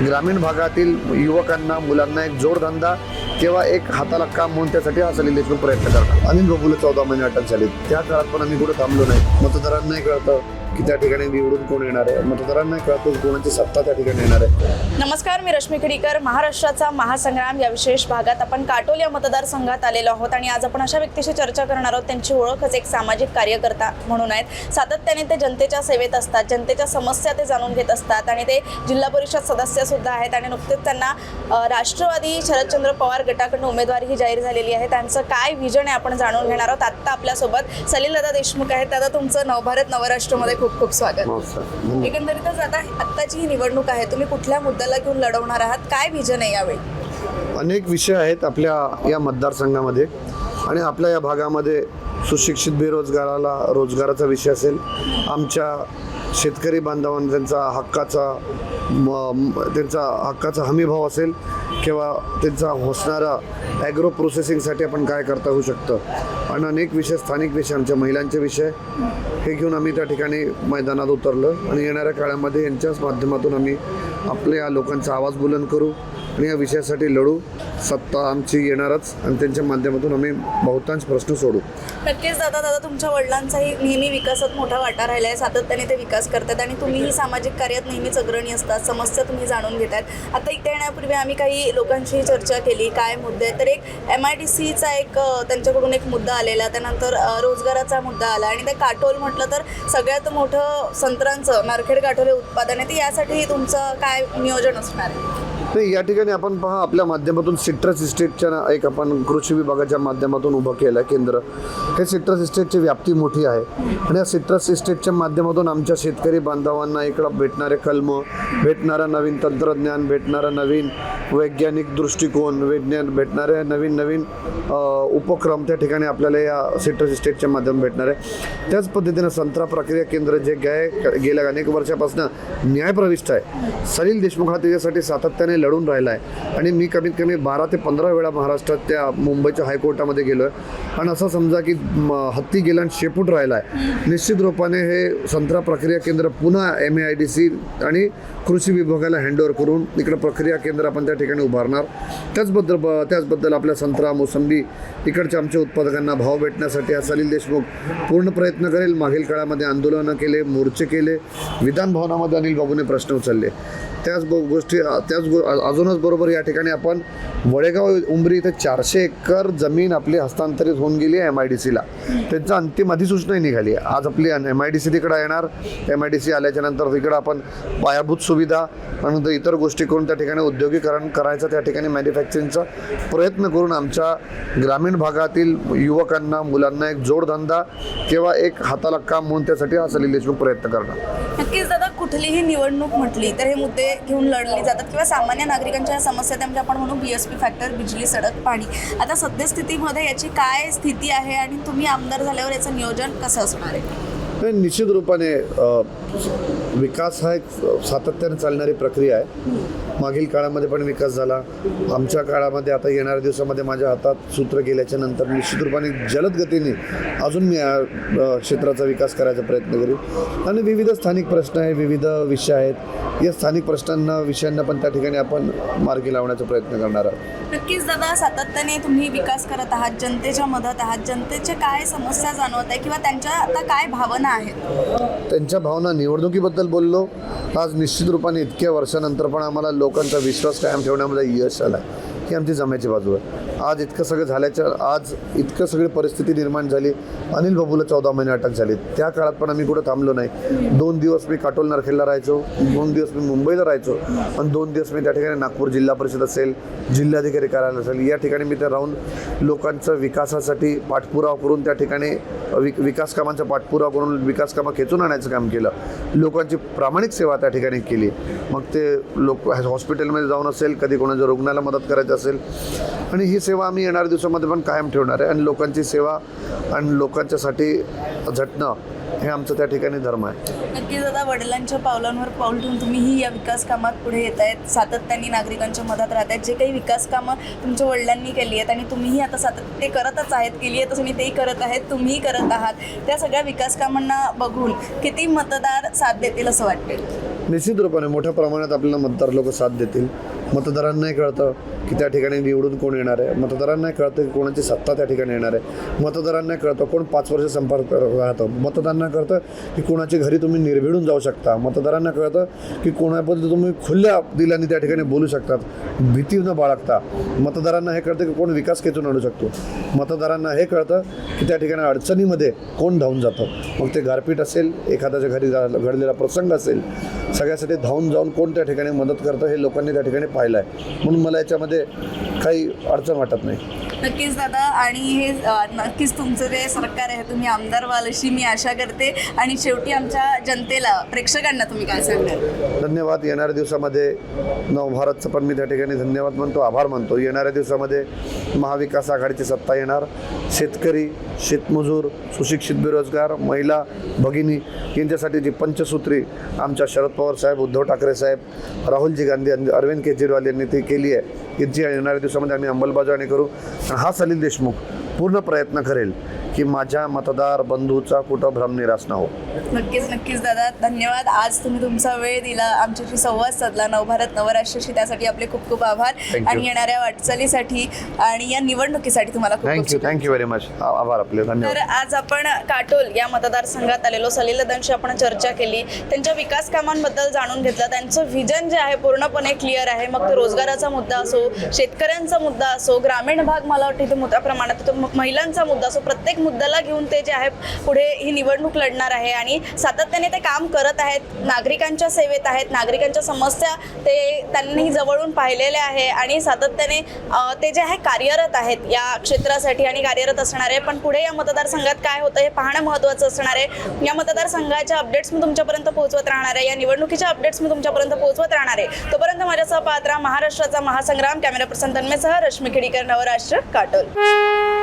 ग्रामीण भागातील युवकांना मुलांना एक जोडधंदा किंवा एक हाताला काम म्हणून त्यासाठी हा सलील देशमुख प्रयत्न करतात. अनिल बाबूला 14 महिने अटक झाली. त्या काळात पण आम्ही कुठे थांबलो नाही. मतदारांनाही कळतं की त्या ठिकाणी निवडून कोण येणार आहे, मतदारांनाही कळतं कोणाची सत्ता त्या ठिकाणी येणार आहे. नमस्कार, मी रश्मी खडीकर. महाराष्ट्राचा महासंग्राम या विशेष भागात आपण काटोल या मतदारसंघात आलेलो आहोत आणि आज आपण अशा व्यक्तीशी चर्चा करणार आहोत. त्यांची ओळखच एक सामाजिक कार्यकर्ता म्हणून आहेत. सातत्याने ते जनतेच्या सेवेत असतात, जनतेच्या समस्या ते जाणून घेत असतात आणि ते जिल्हा परिषद सदस्य सुद्धा आहेत आणि नुकतेच त्यांना राष्ट्रवादी शरदचंद्र पवार गटाकडून उमेदवारी जाहीर झालेली आहे. त्यांचं काय विजन आहे आपण जाणून घेणार आहोत. आत्ता आपल्यासोबत सलील दादा देशमुख आहेत. दादा, तुमचं नवभारत नवराष्ट्रमध्ये खूप खूप स्वागत. एकंदरीतच आता आत्ताची ही निवडणूक आहे, तुम्ही कुठल्या मुद्द्याला घेऊन लढवणार आहात, काय विजन आहे यावेळी? अनेक विषय आहेत आपल्या या मतदारसंघामध्ये आणि आपल्या या भागामध्ये सुशिक्षित बेरोजगाराला रोजगाराचा विषय असेल, आमच्या शेतकरी बांधवांना त्यांचा हक्काचा हमीभाव असेल किंवा त्यांचा होसणारा ॲग्रो प्रोसेसिंगसाठी आपण काय करता होऊ शकतं आणि अनेक विषय, स्थानिक विषय, आमच्या महिलांचे विषय हे घेऊन आम्ही त्या ठिकाणी मैदानात उतरलो आणि येणाऱ्या काळामध्ये यांच्याच माध्यमातून आम्ही आपल्या लोकांचा आवाज बुलंद करू आणि या विषयासाठी लढू. सत्ता आमची येणारच आणि त्यांच्या माध्यमातून आम्ही बहुतांश प्रश्न सोडू. नक्कीच दादा, तुमच्या वडिलांचाही नेहमी विकासात मोठा वाटा राहिला आहे. सातत्याने ते विकास करतात आणि तुम्हीही सामाजिक कार्यात नेहमीच अग्रणी असतात, समस्या तुम्ही जाणून घेतात. आता इथे येण्यापूर्वी आम्ही काही लोकांशी चर्चा केली, काय मुद्दे आहेत. तर एक MIDCचा एक त्यांच्याकडून एक मुद्दा आलेला, त्यानंतर रोजगाराचा मुद्दा आला आणि ते काटोल म्हटलं तर सगळ्यात मोठं संत्र्यांचं नारखेड काटोल उत्पादन आहे. ते यासाठी तुमचं काय नियोजन असणार आहे? नाही, या ठिकाणी आपण पहा, आपल्या माध्यमातून सिट्रस इस्टेटच्या एक आपण कृषी विभागाच्या माध्यमातून उभं केलं केंद्र. हे सिट्रस इस्टेटची व्याप्ती मोठी आहे आणि या सिट्रस इस्टेटच्या माध्यमातून आमच्या शेतकरी बांधवांना इकडं भेटणारे कलम, भेटणारं नवीन तंत्रज्ञान, भेटणारं नवीन वैज्ञानिक दृष्टिकोन, भेटणारे नवीन उपक्रम त्या ठिकाणी आपल्याला या सिट्रस इस्टेटच्या माध्यमातून भेटणार आहे. त्याच पद्धतीनं संत्रा प्रक्रिया केंद्र जे गेल्या अनेक वर्षापासून न्यायप्रविष्ट आहे. सलील देशमुख हा त्याच्यासाठी सातत्याने लढून राहिला आहे आणि मी कमीत कमी 12 ते 15 वेळा महाराष्ट्रात त्या मुंबईच्या हायकोर्टामध्ये गेलो आहे आणि असं समजा की हत्ती गेला आणि शेपूट राहिला आहे. निश्चित रूपाने हे संत्रा प्रक्रिया केंद्र पुन्हा MIDC आणि कृषी विभागाला हँडओव्हर करून इकडं प्रक्रिया केंद्र आपण त्या ठिकाणी उभारणार. त्याचबद्दल आपल्या संत्रा, मोसंबी इकडच्या आमच्या उत्पादकांना भाव भेटण्यासाठी हा सलील देशमुख पूर्ण प्रयत्न करेल. मागील काळामध्ये आंदोलनं केले, मोर्चे केले, विधान भवनामध्ये अनिल बाबूने प्रश्न उचलले. अजूनच बरोबर या ठिकाणी आपण वडेगाव उंबरी इथे 400 एकर जमीन आपली हस्तांतरित होऊन गेली आहे MIDCला. त्यांचं अंतिम अधिसूचनाही निघाली आहे. आज आपली MIDC तिकडं येणार. MIDC आल्याच्या नंतर तिकडं आपण पायाभूत सुविधा आणि इतर गोष्टी करून त्या ठिकाणी उद्योगीकरण करायचं, त्या ठिकाणी मॅन्युफॅक्चरिंगचा प्रयत्न करून आमच्या ग्रामीण भागातील युवकांना मुलांना एक जोडधंदा किंवा एक हाताला काम म्हणून त्यासाठी हा सलील देशमुख प्रयत्न करणार. नक्कीच दादा, कुठलीही निवडणूक म्हटली तर हे मुद्दे घेऊन लढली जातात किंवा सामान्य नागरिकांच्या समस्या त्यामध्ये आपण म्हणू BSP फॅक्टर, बिजली, सडक, पाणी. आता सद्यस्थितीमध्ये याची काय स्थिती आहे आणि तुम्ही आमदार झाल्यावर याचं नियोजन कसं असणार आहे? निश्चित रूपाने विकास हा एक सातत्याने चालणारी प्रक्रिया आहे. मागील काळामध्ये पण विकास झाला. आमच्या काळामध्ये आता येणाऱ्या दिवसामध्ये माझ्या हातात सूत्र गेल्याच्या नंतर निश्चित रूपाने जलद गतीने अजून मी या क्षेत्राचा विकास करायचा प्रयत्न करू आणि विविध स्थानिक प्रश्न आहेत, विविध विषय आहेत. या स्थानिक विषयांना पण त्या ठिकाणी आपण मार्गी लावण्याचा प्रयत्न करणार आहोत. नक्कीच दादा, सातत्याने तुम्ही विकास करत आहात, जनतेच्या मदत आहात. जनतेचे काय समस्या जाणवत आहे किंवा त्यांच्या आता काय भावना आहेत? त्यांच्या भावना, निवडणुकीबद्दल बोललो. आज निश्चित रूपाने इतक्या वर्षानंतर पण आम्हाला लोकांचा विश्वास कायम ठेवण्यामध्ये यश आलं आहे. ही आमची जमायची बाजू आहे. आज इतकं सगळी परिस्थिती निर्माण झाली. अनिल बाबूला 14 महिने अटक झाली. त्या काळात पण आम्ही कुठं थांबलो नाही. 2 दिवस मी काटोल नारखेडला राहायचो, 2 दिवस मी मुंबईला राहायचो आणि 2 दिवस मी त्या ठिकाणी नागपूर जिल्हा परिषद असेल, जिल्हाधिकारी कार्यालय असेल, या ठिकाणी मी ते राहून लोकांचं विकासासाठी पाठपुरावा करून त्या ठिकाणी विकास कामांचा पाठपुरावा करून विकास कामं खेचून आणायचं काम केलं. लोकांची प्रामाणिक सेवा त्या ठिकाणी केली. मग ते लोक हॉस्पिटलमध्ये जाऊन असेल, कधी कोणाच्या रुग्णाला मदत करायची असेल आणि ही सेवा आम्ही येणाऱ्या दिवसामध्ये पण कायम ठेवणार आहे आणि लोकांची सेवा आणि लोकांच्यासाठी झटणं हे आमचं त्या ठिकाणी धर्म आहे. नक्कीच दादा, वडिलांच्या पावलांवर पाऊल ठेवून तुम्हीही या विकास कामात पुढे येत आहेत, सातत्याने नागरिकांच्या मदत राहत आहेत. जे काही विकास कामं तुमच्या वडिलांनी केली आहेत आणि तुम्हीही आता सातत्य करतच आहेत, केली आहे तुम्ही, तेही करत आहेत, तुम्हीही करत आहात. त्या सगळ्या विकास कामांना बघून किती मतदार साथ देतील असं वाटते? निश्चित रूपाने मोठ्या प्रमाणात आपल्याला मतदार लोक साथ देतील. मतदारांनाही कळतं की त्या ठिकाणी निवडून कोण येणार आहे. मतदारांनाही कळतं की कोणाची सत्ता त्या ठिकाणी येणार आहे. मतदारांना कळतं कोण 5 वर्ष संपर्क राहतं. मतदारांना कळतं की कोणाच्या घरी तुम्ही निर्भिडून जाऊ शकता. मतदारांना कळतं की कोणाबद्दल तुम्ही खुल्या दिलाने त्या ठिकाणी बोलू शकतात, भीती न बाळगता. मतदारांना हे कळतं की कोण विकास खेचून आणू शकतो. मतदारांना हे कळतं की त्या ठिकाणी अडचणीमध्ये कोण धावून जातं. मग ते गारपीट असेल, एखाद्याच्या घरी घडलेला प्रसंग असेल, सगळ्यासाठी धावून जाऊन कोण त्या ठिकाणी मदत करतं हे लोकांनी त्या ठिकाणी पाहिलं आहे. म्हणून मला याच्यामध्ये काही अडचण वाटत नाही. नक्कीच दादा, आणि हे नक्कीच तुमचं जे सरकार आहे तुम्ही आमदार व्हाल अशी मी आशा करते. आणि शेवटी आमच्या जनतेला, प्रेक्षकांना तुम्ही काय सांगणार? धन्यवाद. येणाऱ्या दिवसामध्ये नवभारतचं पण मी त्या ठिकाणी धन्यवाद मानतो, आभार मानतो. येणाऱ्या दिवसामध्ये महाविकास आघाडीची सत्ता येणार. शेतकरी, शेतमजूर, सुशिक्षित बेरोजगार, महिला, भगिनी यांच्यासाठी जी पंचसूत्री आमच्या शरद पवार साहेब, उद्धव ठाकरे साहेब, राहुलजी गांधी, अरविंद केजरीवाल यांनी ती केली आहे, यांची येणाऱ्या दिवसामध्ये आम्ही अंमलबजावणी करू. आणि हा सलील देशमुख पूर्ण प्रयत्न करेल की माझ्या मतदार बंधूचा कुठं भ्रमनिरास न हो. नक्कीच दादा, धन्यवाद. आज तुम्ही तुमचा वेळ दिला, आमच्याशी संवाद साधला नवभारत नवराष्ट्राशी, त्यासाठी आपले खूप खूप आभार. आणि येणाऱ्या वाटचालीसाठी आणि या निवडणुकीसाठी तुम्हाला खूप थँक्यू व्हेरी मच. आभार आपले, धन्यवाद. तर आज आपण काटोल या मतदारसंघात आलेलो सलील दादांशी आपण चर्चा केली, त्यांच्या विकास कामांबद्दल जाणून घेतलं. त्यांचं व्हिजन जे आहे पूर्णपणे क्लिअर आहे. मग तो रोजगाराचा मुद्दा असो, शेतकऱ्यांचा मुद्दा असो, ग्रामीण भाग मला वाटतं इथे मोठ्या प्रमाणात महिलांचा मुद्दा असो, प्रत्येक मुद्द्याला घेऊन ते जे आहे पुढे ही निवडणूक लढणार आहे. आणि सातत्याने ते काम करत आहेत, नागरिकांच्या सेवेत आहेत, नागरिकांच्या समस्या त्यांनी जवळून पाहिलेल्या आहे आणि सातत्याने ते जे आहे कार्यरत आहेत या क्षेत्रासाठी आणि कार्यरत असणार आहे. पण पुढे या मतदारसंघात काय होतं हे पाहणं महत्त्वाचं असणार आहे. या मतदारसंघाच्या अपडेट्स मी तुमच्यापर्यंत पोहोचवत राहणार आहे, या निवडणुकीच्या अपडेट्स मी तुमच्यापर्यंत पोहोचवत राहणार आहे. तोपर्यंत माझ्यासह पाहत राहा महाराष्ट्राचा महासंग्राम. कॅमेरा पर्सन तन्मयसह रश्मी खेडीकर, नवराष्ट्र, काटोल.